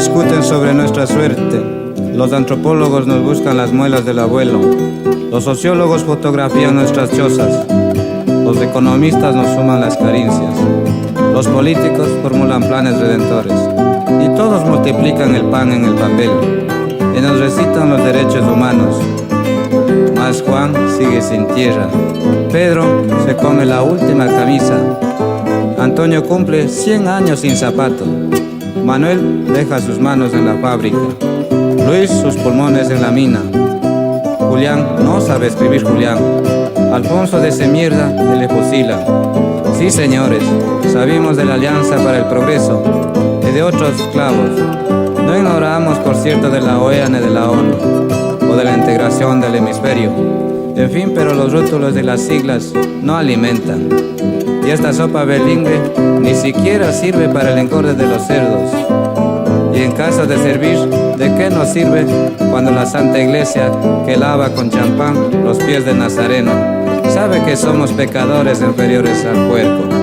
discuten sobre nuestra suerte. Los antropólogos nos buscan las muelas del abuelo. Los sociólogos fotografían nuestras chozas. Los economistas nos suman las caricias. Los políticos formulan planes redentores. Y todos multiplican el pan en el papel. Y nos recitan los derechos humanos. Mas Juan sigue sin tierra. Pedro se come la última camisa. Antonio cumple 100 años sin zapato. Manuel deja sus manos en la fábrica. Luis sus pulmones en la mina. Julián no sabe escribir Julián. Alfonso de ese mierda y le fusilan. Sí, señores, sabemos de la Alianza para el Progreso y de otros esclavos. No ignoramos, por cierto, de la OEA ni de la ONU o de la integración del hemisferio. En fin, pero los rótulos de las siglas no alimentan. Y esta sopa bilingüe ni siquiera sirve para el engorde de los cerdos. Y en caso de servir, ¿de qué nos sirve cuando la Santa Iglesia, que lava con champán los pies de Nazareno, sabe que somos pecadores inferiores al puerco?